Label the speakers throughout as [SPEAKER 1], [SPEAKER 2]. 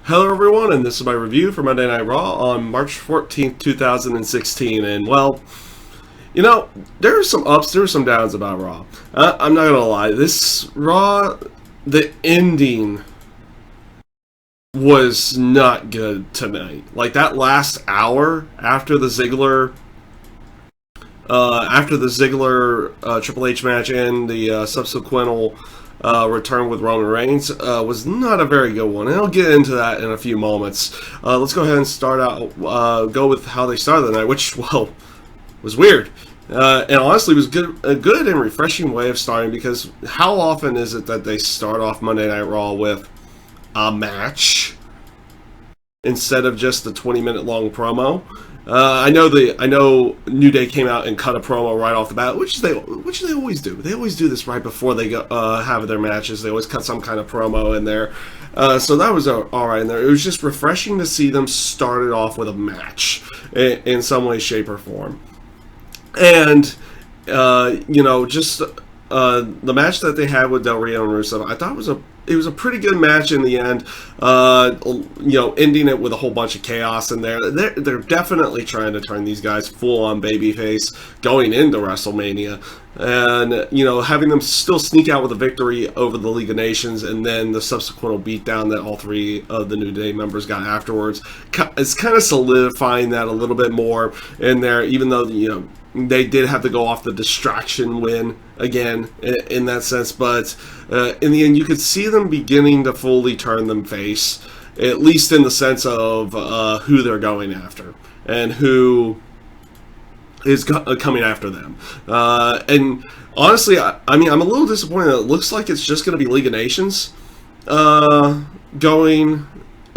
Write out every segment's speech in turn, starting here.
[SPEAKER 1] Hello everyone, and this is my review for Monday Night Raw on March 14th, 2016, and well, there are some ups, there are some downs about Raw. I'm not gonna lie, this Raw, the ending was not good tonight. Like, that last hour after the Ziggler Triple H match and the subsequent return with Roman Reigns was not a very good one, and I'll get into that in a few moments. Let's go ahead and go with how they started the night, which, well, was weird. And honestly, was a good and refreshing way of starting, because how often is it that they start off Monday Night Raw with a match instead of just the 20-minute long promo? I know New Day came out and cut a promo right off the bat, which they always do. They always do this right before they go have their matches. They always cut some kind of promo in there. So that was all right in there. It was just refreshing to see them start it off with a match in some way, shape, or form. And just the match that they had with Del Rio and Rusev, I thought it was a pretty good match in the end. Ending it with a whole bunch of chaos in there. They're definitely trying to turn these guys full on babyface going into WrestleMania, and having them still sneak out with a victory over the League of Nations, and then the subsequent beatdown that all three of the New Day members got afterwards. It's kind of solidifying that a little bit more in there, even though they did have to go off the distraction win again in that sense, but in the end you could see them beginning to fully turn them face, at least in the sense of who they're going after and who is coming after them. And honestly, I'm a little disappointed. It looks like it's just going to be League of Nations going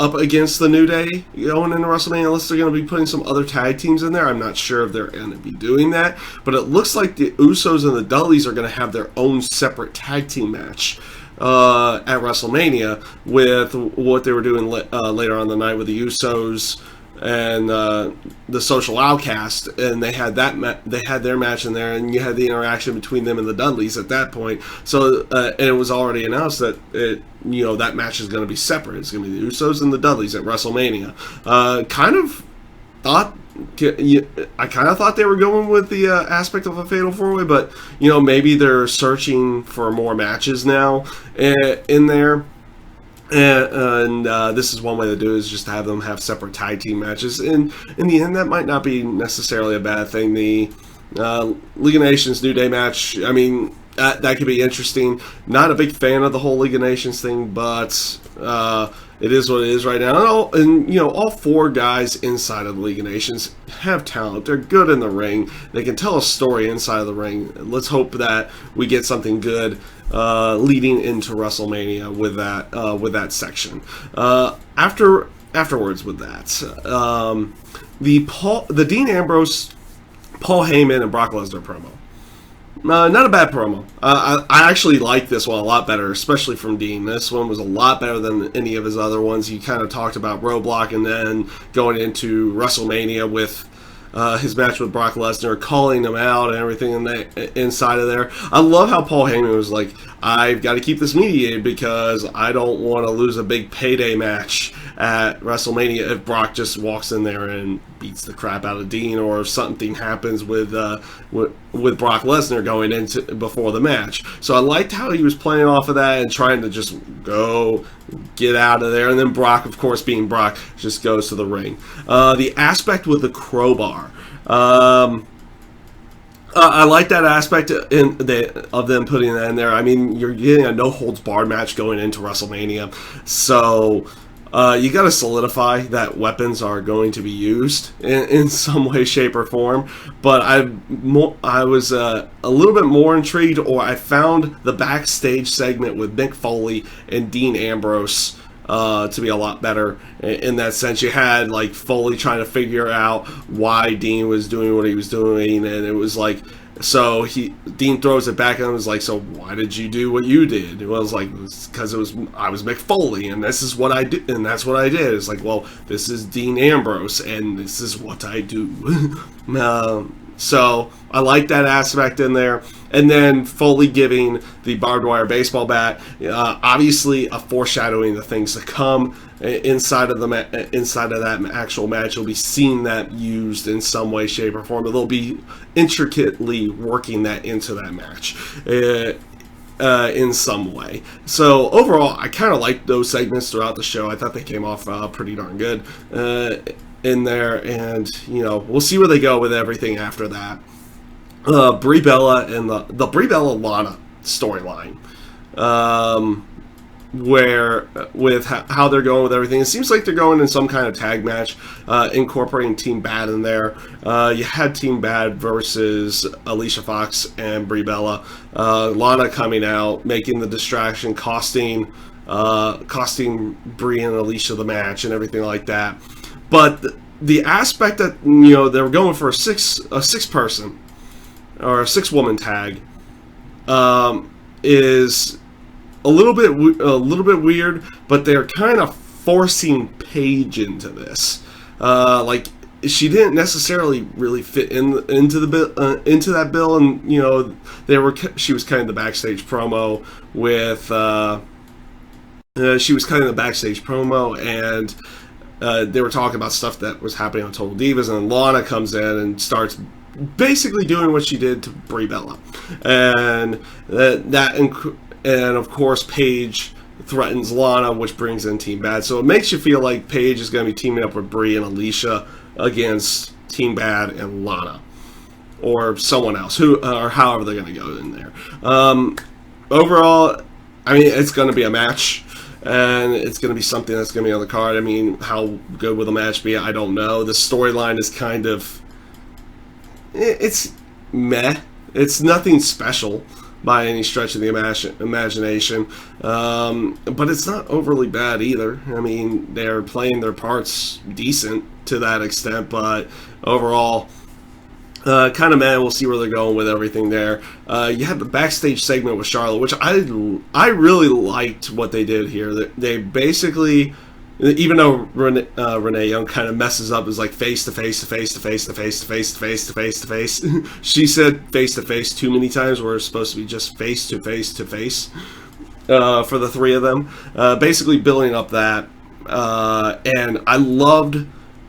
[SPEAKER 1] up against the New Day going into WrestleMania, unless they're going to be putting some other tag teams in there. I'm not sure if they're going to be doing that, but it looks like the Usos and the Dudleys are going to have their own separate tag team match at WrestleMania, with what they were doing later on the night with the Usos and the Social Outcast, and they had their match in there, and you had the interaction between them and the Dudleys at that point. So and it was already announced that that match is going to be separate. It's going to be the Usos and the Dudleys at WrestleMania. I kind of thought they were going with the aspect of a Fatal 4-Way, but maybe they're searching for more matches now in there. And this is one way to do it, is just to have them have separate tag team matches. And in the end, that might not be necessarily a bad thing. The League of Nations New Day match, I mean, that could be interesting. Not a big fan of the whole League of Nations thing, but it is what it is right now. And all four guys inside of the League of Nations have talent. They're good in the ring. They can tell a story inside of the ring. Let's hope that we get something good leading into WrestleMania with that section. Afterwards with that, the Dean Ambrose, Paul Heyman, and Brock Lesnar promo. Not a bad promo. I actually like this one a lot better, especially from Dean. This one was a lot better than any of his other ones. He kind of talked about Roadblock, and then going into WrestleMania with his match with Brock Lesnar, calling him out and everything inside of there. I love how Paul Heyman was like, I've got to keep this mediated because I don't want to lose a big payday match at WrestleMania if Brock just walks in there and beats the crap out of Dean, or if something happens with Brock Lesnar going into before the match. So I liked how he was playing off of that and trying to just go get out of there. And then Brock, of course, being Brock, just goes to the ring. The aspect with the crowbar. I like that aspect of them putting that in there. I mean, you're getting a no-holds-barred match going into WrestleMania, so you got to solidify that weapons are going to be used in some way, shape, or form. But I was a little bit more intrigued, or I found the backstage segment with Mick Foley and Dean Ambrose to be a lot better in that sense. You had like Foley trying to figure out why Dean was doing what he was doing, and it was like, so Dean throws it back and was like, so why did you do what you did? It was like, because I was Mick Foley, and this is what I did, and that's what I did. It's like, well, this is Dean Ambrose, and this is what I do. So I like that aspect in there. And then Foley giving the barbed wire baseball bat, obviously a foreshadowing of things to come inside of that actual match. You'll be seeing that used in some way, shape, or form. They'll be intricately working that into that match in some way. So overall, I kind of liked those segments throughout the show. I thought they came off pretty darn good in there, and we'll see where they go with everything after that. Brie Bella and the Brie Bella Lana storyline, where with how they're going with everything, it seems like they're going in some kind of tag match, incorporating Team Bad in there. You had Team Bad versus Alicia Fox and Brie Bella. Lana coming out, making the distraction, costing Brie and Alicia the match and everything like that. But the aspect that they were going for a six person or a 6-woman tag is a little bit weird, but they're kind of forcing Paige into this. Like she didn't necessarily really fit into that bill, and she was kind of the backstage promo and they were talking about stuff that was happening on Total Divas, and Lana comes in and starts basically doing what she did to Brie Bella, and and of course Paige threatens Lana, which brings in Team Bad. So it makes you feel like Paige is going to be teaming up with Brie and Alicia against Team Bad and Lana, or someone else, or however they're going to go in there. Overall, I mean, it's going to be a match, and it's going to be something that's going to be on the card. I mean, how good will the match be? I don't know. The storyline is kind of, it's meh. It's nothing special by any stretch of the imagination, but it's not overly bad either. I mean, they're playing their parts decent to that extent, but overall, kind of meh. We'll see where they're going with everything there. You had the backstage segment with Charlotte, which I really liked what they did here. They basically, even though Renee Young kind of messes up, is like face to face to face to face to face to face to face to face to face. She said face to face too many times, where it's supposed to be just face to face to face for the three of them. Basically building up that, and I loved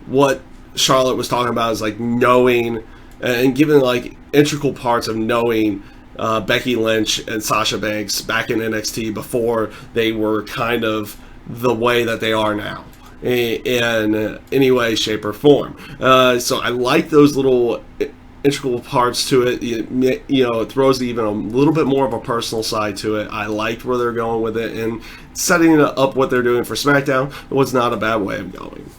[SPEAKER 1] what Charlotte was talking about, is like knowing and giving like integral parts of knowing Becky Lynch and Sasha Banks back in NXT before they were kind of the way that they are now in any way, shape, or form. So I like those little integral parts to it. It throws even a little bit more of a personal side to it. I liked where they're going with it, and setting up what they're doing for SmackDown was not a bad way of going.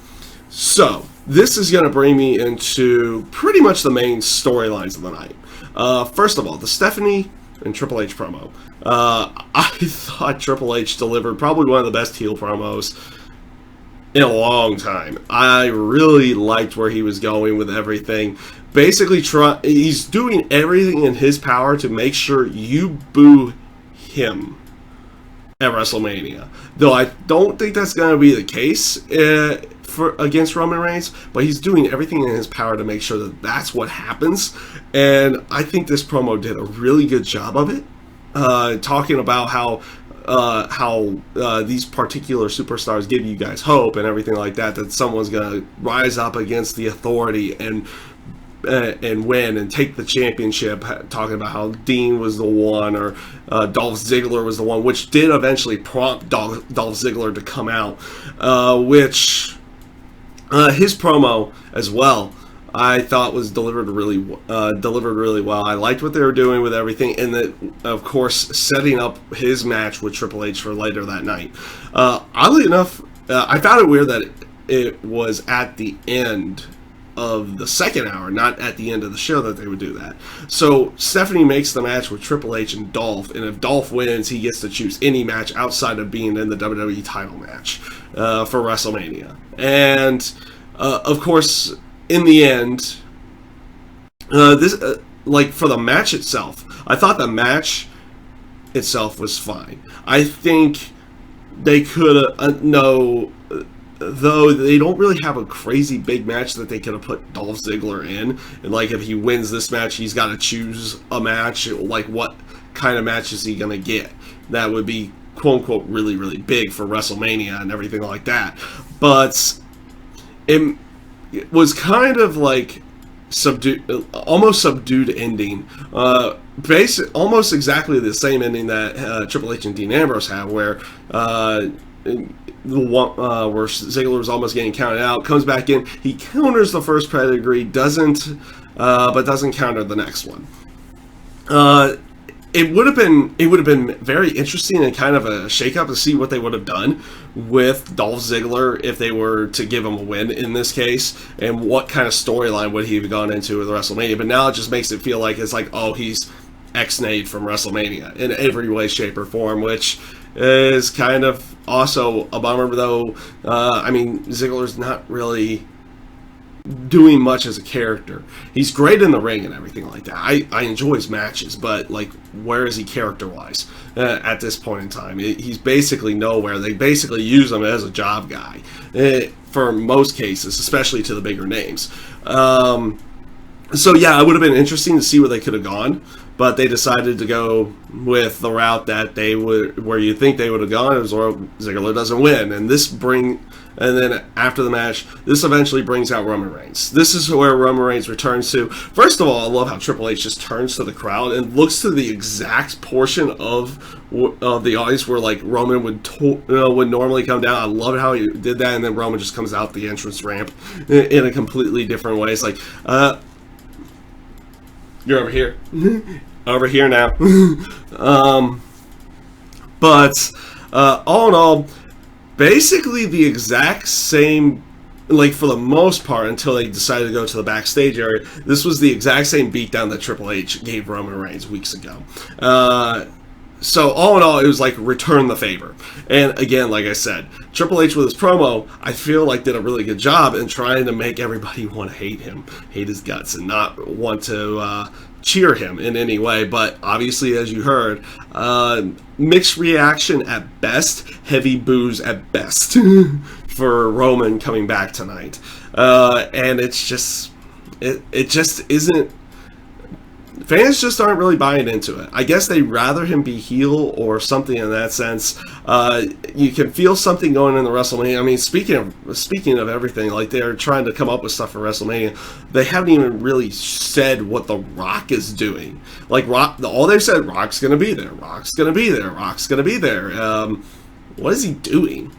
[SPEAKER 1] So this is going to bring me into pretty much the main storylines of the night. First of all, the Stephanie and Triple H promo. I thought Triple H delivered probably one of the best heel promos in a long time. I really liked where he was going with everything. Basically, he's doing everything in his power to make sure you boo him at WrestleMania. Though I don't think that's going to be the case against Roman Reigns, but he's doing everything in his power to make sure that that's what happens. And I think this promo did a really good job of it, talking about how these particular superstars give you guys hope and everything like that, that someone's going to rise up against the authority and win and take the championship, talking about how Dean was the one, or Dolph Ziggler was the one, which did eventually prompt Dolph Ziggler to come out, which his promo as well, I thought was delivered really well. I liked what they were doing with everything, and that, of course, setting up his match with Triple H for later that night. Oddly enough, I found it weird that it was at the end of the second hour, not at the end of the show, that they would do that. So Stephanie makes the match with Triple H and Dolph, and if Dolph wins, he gets to choose any match outside of being in the WWE title match for WrestleMania. And of course, in the end, this like for the match itself, I thought the match itself was fine. I think they could though they don't really have a crazy big match that they could have put Dolph Ziggler in. And like if he wins this match, he's got to choose a match. Like what kind of match is he going to get? That would be quote unquote really, really big for WrestleMania and everything like that. But it was kind of like almost subdued ending. Almost exactly the same ending that Triple H and Dean Ambrose had, where where Ziggler was almost getting counted out, comes back in, he counters the first pedigree, but doesn't counter the next one. It would have been very interesting and kind of a shakeup to see what they would have done with Dolph Ziggler if they were to give him a win in this case, and what kind of storyline would he have gone into with WrestleMania. But now it just makes it feel like it's like, oh, he's X-nayed from WrestleMania in every way, shape, or form, which is kind of also a bummer, though. Ziggler's not really doing much as a character. He's great in the ring and everything like that. I enjoy his matches, but like, where is he character-wise at this point in time? He's basically nowhere. They basically use him as a job guy for most cases, especially to the bigger names. So yeah, it would have been interesting to see where they could have gone, but they decided to go with the route that where you think they would have gone, is where Ziggler doesn't win, and then after the match, this eventually brings out Roman Reigns. This is where Roman Reigns returns to. First of all, I love how Triple H just turns to the crowd and looks to the exact portion of the audience where like Roman would normally come down. I love how he did that, and then Roman just comes out the entrance ramp in a completely different way. It's like, you're over here. Over here now. But all in all, basically the exact same, like for the most part, until they decided to go to the backstage area, this was the exact same beatdown that Triple H gave Roman Reigns weeks ago. So all in all, it was like return the favor. And again, like I said, Triple H with his promo, I feel like did a really good job in trying to make everybody want to hate him, hate his guts, and not want to cheer him in any way. But obviously, as you heard, mixed reaction at best, heavy boos at best for Roman coming back tonight. And it's just, it just isn't. Fans just aren't really buying into it. I guess they'd rather him be heel or something in that sense. You can feel something going in the WrestleMania. I mean, speaking of everything, like they're trying to come up with stuff for WrestleMania. They haven't even really said what The Rock is doing. Like all they've said, Rock's going to be there. Rock's going to be there. Rock's going to be there. What is he doing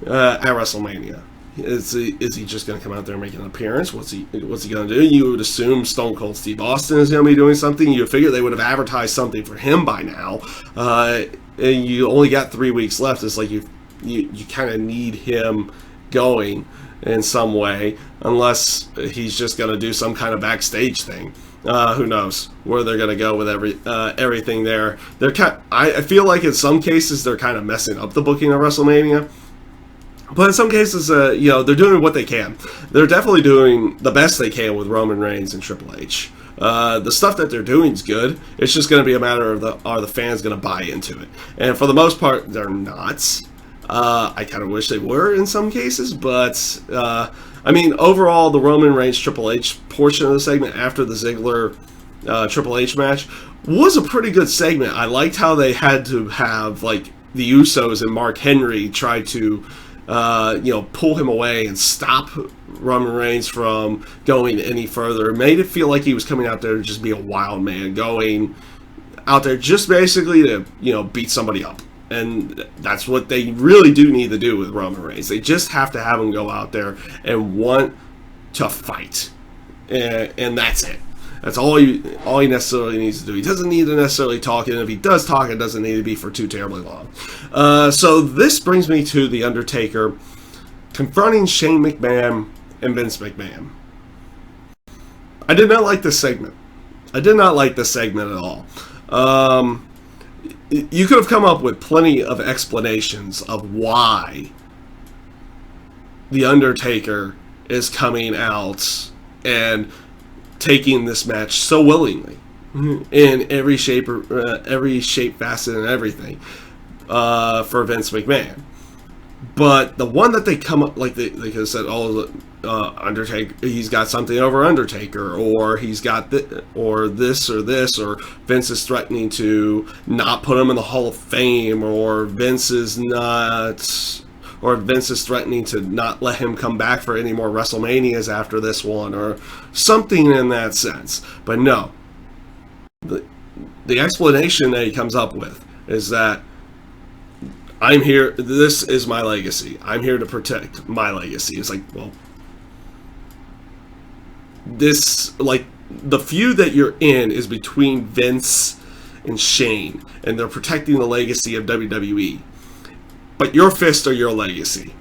[SPEAKER 1] at WrestleMania? Is he just going to come out there and make an appearance? What's he going to do? You would assume Stone Cold Steve Austin is going to be doing something. You would figure they would have advertised something for him by now. And you only got 3 weeks left. It's like you kind of need him going in some way, unless he's just going to do some kind of backstage thing. Who knows where they're going to go with everything there. I feel like in some cases they're kind of messing up the booking of WrestleMania. But in some cases, they're doing what they can. They're definitely doing the best they can with Roman Reigns and Triple H. The stuff that they're doing is good. It's just going to be a matter of are the fans going to buy into it? And for the most part, they're not. I kind of wish they were in some cases, but overall, the Roman Reigns Triple H portion of the segment after the Ziggler Triple H match was a pretty good segment. I liked how they had to have like the Usos and Mark Henry try to pull him away and stop Roman Reigns from going any further. It made it feel like he was coming out there to just be a wild man, going out there just basically to, beat somebody up. And that's what they really do need to do with Roman Reigns. They just have to have him go out there and want to fight. And that's it. That's all he necessarily needs to do. He doesn't need to necessarily talk, and if he does talk, it doesn't need to be for too terribly long. So this brings me to The Undertaker confronting Shane McMahon and Vince McMahon. I did not like this segment. At all. You could have come up with plenty of explanations of why The Undertaker is coming out and taking this match so willingly in every shape, facet, and everything for Vince McMahon. But the one that they come up, like they could have said, oh, Undertaker, he's got something over Undertaker, or he's got or this, or Vince is threatening to not put him in the Hall of Fame, or Vince is threatening to not let him come back for any more WrestleManias after this one, or something in that sense. But no, the explanation that he comes up with is that I'm here, this is my legacy. I'm here to protect my legacy. It's like, well, this, like, the feud that you're in is between Vince and Shane, and they're protecting the legacy of WWE. But your fists are your legacy.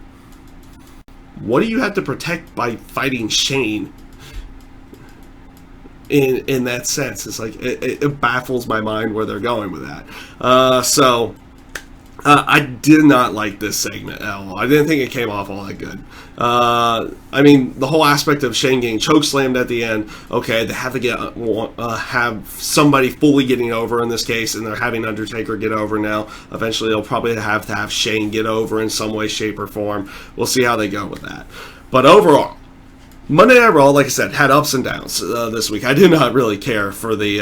[SPEAKER 1] What do you have to protect by fighting Shane? In that sense, it's like, it baffles my mind where they're going with that. I did not like this segment at all. I didn't think it came off all that good. I mean, the whole aspect of Shane getting chokeslammed at the end, okay, they have to have somebody fully getting over in this case, and they're having Undertaker get over now. Eventually, they'll probably have to have Shane get over in some way, shape, or form. We'll see how they go with that. But overall, Monday Night Raw, like I said, had ups and downs this week. I did not really care for the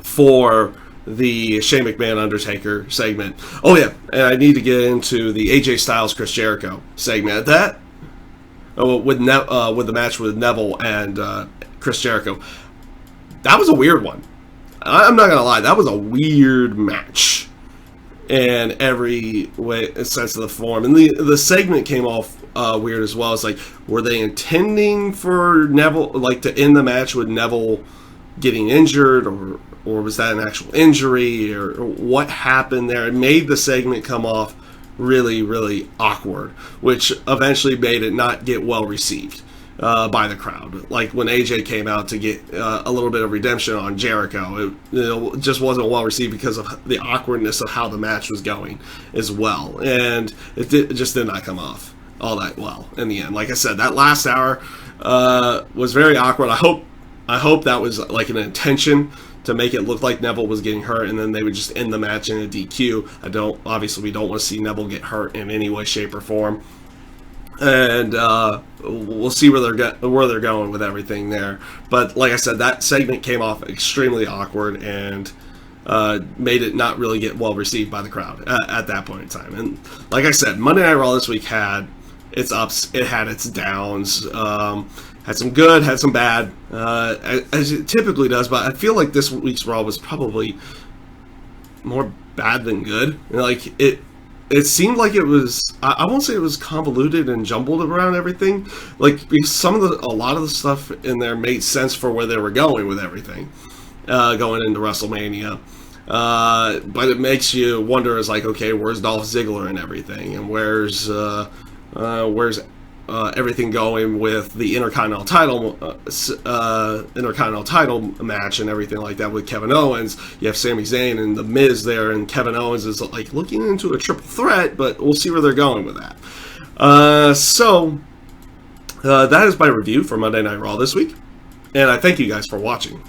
[SPEAKER 1] Shane McMahon Undertaker segment. Oh yeah, and I need to get into the AJ Styles Chris Jericho segment. That with the match with Neville and Chris Jericho, that was a weird one. I'm not gonna lie, that was a weird match in every way, sense of the form. And the segment came off weird as well. It's like, were they intending for Neville, like, to end the match with Neville getting injured, or was that an actual injury, or what happened there? It made the segment come off really, really awkward, which eventually made it not get well received by the crowd. Like when AJ came out to get a little bit of redemption on Jericho, it just wasn't well received because of the awkwardness of how the match was going as well, and it just did not come off all that well in the end. Like I said, that last hour was very awkward. I hope that was like an intention to make it look like Neville was getting hurt, and then they would just end the match in a DQ. Obviously, we don't want to see Neville get hurt in any way, shape, or form. And we'll see where they're going with everything there. But like I said, that segment came off extremely awkward and made it not really get well received by the crowd at that point in time. And like I said, Monday Night Raw this week had its ups, it had its downs. Had some good, had some bad, as it typically does, but I feel like this week's Raw was probably more bad than good. Like, it seemed like it was, I won't say it was convoluted and jumbled around everything, like, because a lot of the stuff in there made sense for where they were going with everything, going into WrestleMania. But it makes you wonder, is like, okay, where's Dolph Ziggler and everything, and where's everything going with the Intercontinental title match and everything like that with Kevin Owens. You have Sami Zayn and The Miz there, and Kevin Owens is like looking into a triple threat, but we'll see where they're going with that. That is my review for Monday Night Raw this week, and I thank you guys for watching.